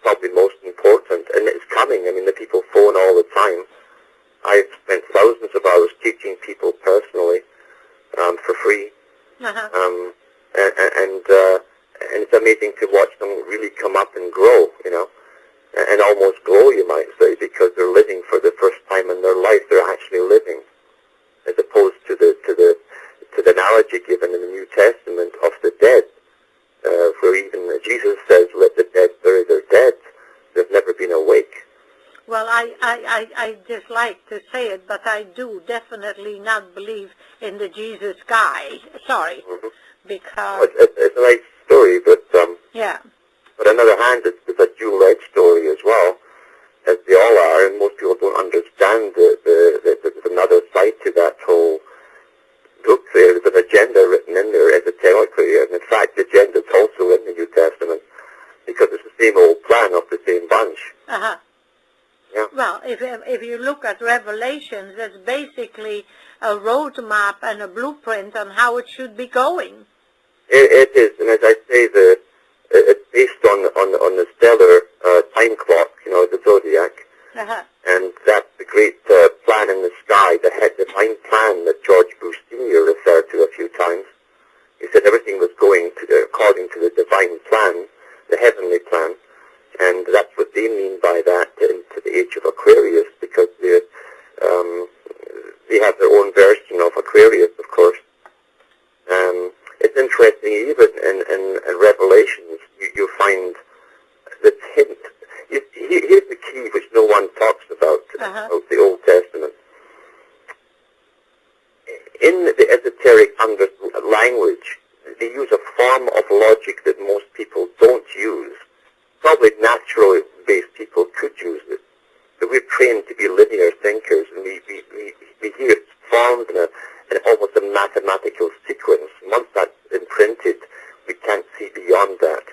probably most important, and it's coming. I mean, the people phone all the time. I've spent thousands of hours teaching people personally for free, and it's amazing to watch them really come up and grow, and almost glow, you might say, because they're living for the first time in their life. They're actually living, as opposed to the analogy given in the New Testament of the dead, where even Jesus says, "Let the dead bury their dead." They've never been awake. Well, I dislike to say it, but I do definitely not believe in the Jesus guy. Sorry, because it's a nice story, but yeah. But on the other hand, it's a dual-edged story as well, as they all are, and most people don't understand there's another side to that whole book there. There's an agenda written in there esoterically, and in fact, the agenda is also in the New Testament, because it's the same old plan of the same bunch. Uh-huh. Yeah. Well, if you look at Revelations, that's basically a roadmap and a blueprint on how it should be going. It is, and as I say, it's based on the stellar time clock, the zodiac, and that's the great plan in the sky, the divine plan that George Bush Sr. referred to a few times. He said everything was going according to the divine plan, the heavenly plan, and that's what they mean by that into the age of Aquarius, because they have their own version of Aquarius, of course. It's interesting, even in Revelations, you find this hint. Here's the key which no one talks about, of the Old Testament. In the esoteric language, they use a form of logic that most people don't use. Probably naturally based people could use it, but we're trained to be linear thinkers, and we hear it formed in almost a mathematical sequence. Once that's imprinted, we can't see beyond that.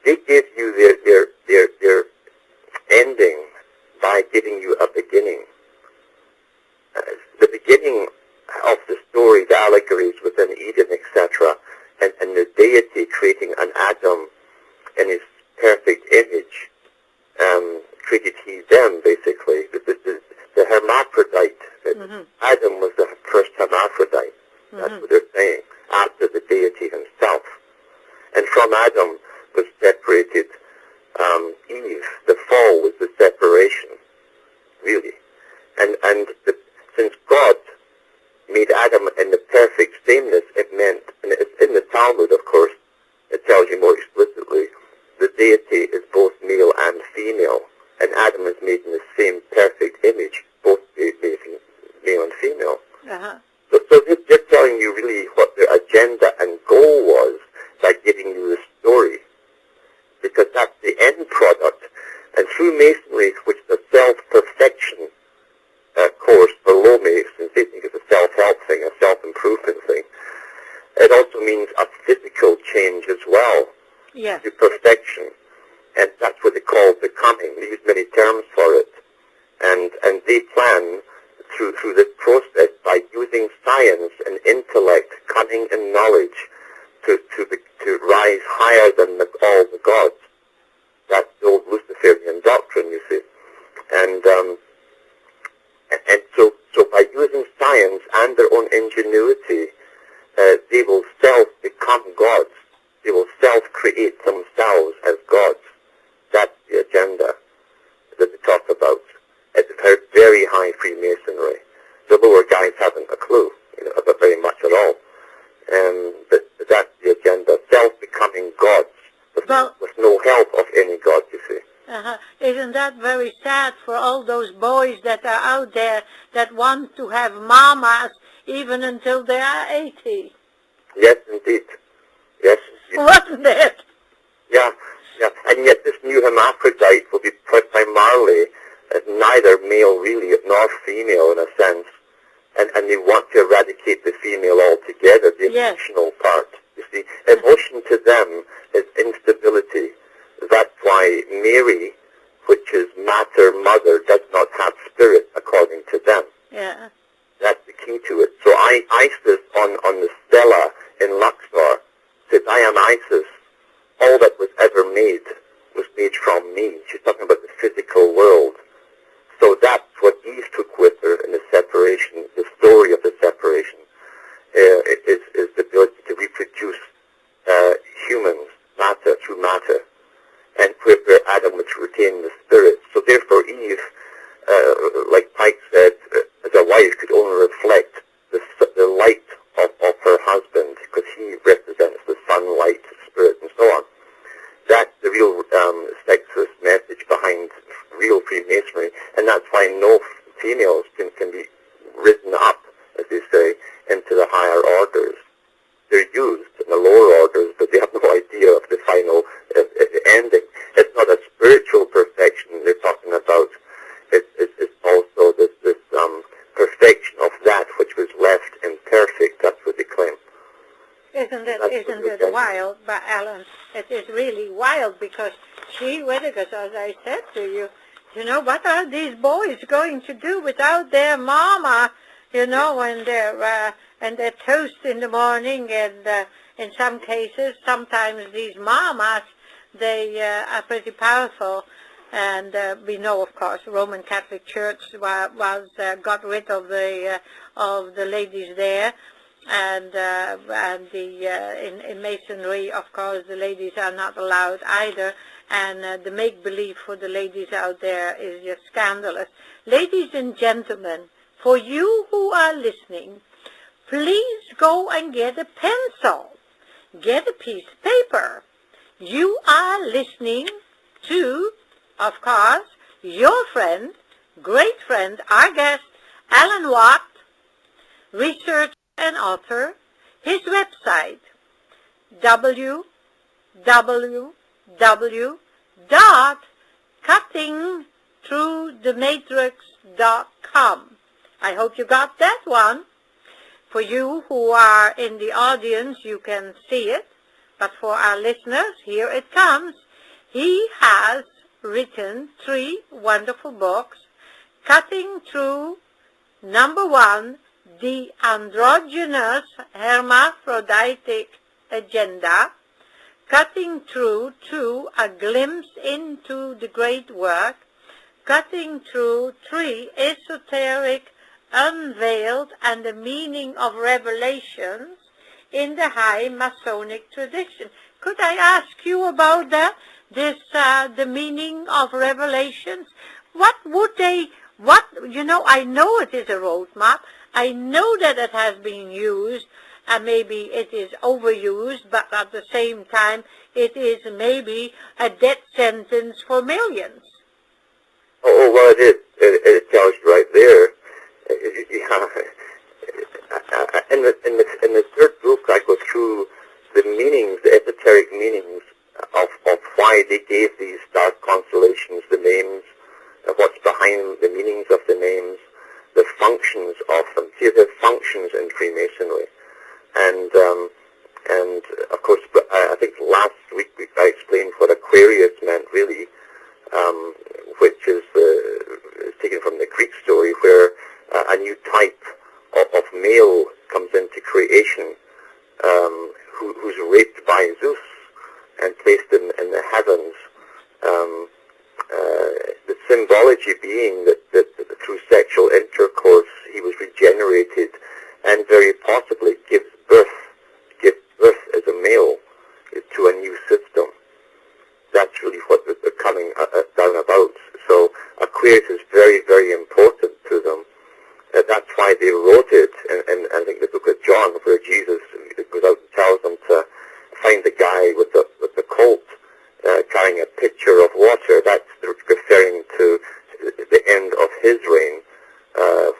They give you their ending by giving you a beginning. The beginning of the story, the allegories within Eden, etc., and the deity creating an Adam in his perfect image, created he them, basically. The hermaphrodite. Adam was the first hermaphrodite. That's what they're saying, after the deity himself. And from Adam was separated Eve. The fall was the separation, really. And since God made Adam in the perfect sameness, it meant, and it's in the Talmud, of course, it tells you more explicitly, the deity is both male and female, and Adam is made in the same perfect image, both being male and female. So they're telling you really what their agenda and goal was by giving you the story, because that's the end product. And through Masonry, which is a self-perfection course for low Masons, they think it's a self-help thing, a self-improvement thing. It also means a physical change as well, to perfection. And that's what they call becoming. They use many terms for it. And they plan through this process by using science and intellect, cunning and knowledge to rise higher than all the gods. That's the old Luciferian doctrine, you see. And so by using science and their own ingenuity, they will self-become gods. They will self-create themselves as gods. That's the agenda that they talk about. It's very high Freemasonry. The lower guys haven't a clue, about very much at all. But that's the agenda, self-becoming gods, with no help of any god, you see. Isn't that very sad for all those boys that are out there that want to have mamas even until they are 80? Yes, indeed. Yes. Wasn't it? Yeah. And yet this new hermaphrodite will be primarily neither male really nor female in a sense. And they want to eradicate the female altogether, the emotional part. You see, emotion to them is instability. That's why Mary, which is mater, mother, does not have spirit according to them. Yeah. That's the key to it. So Isis on the stela in Luxor says, I am Isis. All that was ever made was made from me. She's talking about the physical world. So that's what Eve took with her in the separation, the story of the separation, is the ability to reproduce humans, matter through matter, and where Adam would retain the spirit. So therefore Eve, like Pike said, as a wife could only reflect the light of her husband, because he represents the sunlight, spirit, and so on. That's the real sexist message behind real Freemasonry, and that's why no females can be risen up, as they say, into the higher orders. They're used in the lower orders, but they have no idea of the final ending. It's not a spiritual perfection they're talking about. It's also this perfection of that which was left imperfect. That's what they claim. Isn't it wild, but Alan? It is really wild, because gee whittakers, as I said to you, what are these boys going to do without their mama? And their toast in the morning, and in some cases, sometimes these mamas, they are pretty powerful. And we know, of course, Roman Catholic Church got rid of the ladies there. And in Masonry, of course, the ladies are not allowed either, and the make-believe for the ladies out there is just scandalous. Ladies and gentlemen, for you who are listening, please go and get a pencil, get a piece of paper. You are listening to, of course, your friend, great friend, our guest, Alan Watt, researcher and author. His website, www.cuttingthroughthematrix.com. I hope you got that one. For you who are in the audience, you can see it. But for our listeners, here it comes. He has written 3 wonderful books. Cutting Through, number 1, The Androgynous Hermaphroditic Agenda. Cutting Through 2, A Glimpse into the Great Work. Cutting Through 3, Esoteric Unveiled and the Meaning of Revelations in the High Masonic Tradition. Could I ask you about that? The meaning of Revelations? I know it is a roadmap. I know that it has been used, and maybe it is overused, but at the same time, it is maybe a death sentence for millions. Oh, well, it is. It tells you right there. In the third book, I go through the meanings, the esoteric meanings of why they gave these star constellations the names, what's behind the meanings of the names, the functions of them. See, there are functions in Freemasonry, and of course, I think last week I explained what Aquarius meant really, which is taken from the Greek story, where a new type of male comes into creation, who's raped by Zeus and placed in the heavens. The symbology being that through sexual intercourse he was regenerated and very possibly gives birth as a male to a new system. That's really what they're coming down about. So Aquarius is very, very important to them. That's why they wrote it, and I think the book of John, where Jesus goes out and tells them to find the guy with the colt carrying a pitcher of water. That's referring to the end of his reign,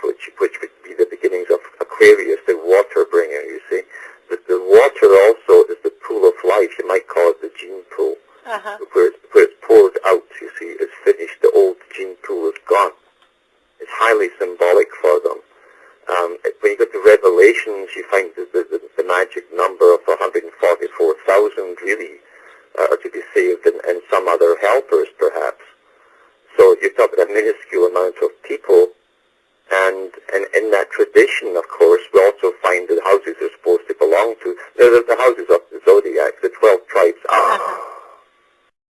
which would be the beginnings of Aquarius, the water bringer, you see. The water also is the pool of life. You might call it the gene pool. Uh-huh. Where it's poured out, you see, it's finished. The old gene pool is gone. It's highly symbolic for them. When you go to Revelations, you find the magic number of 144,000 really are to be saved, and some other helpers perhaps. So you're talking a minuscule amount of people, and in that tradition, of course, we also find the houses are supposed to belong to. The houses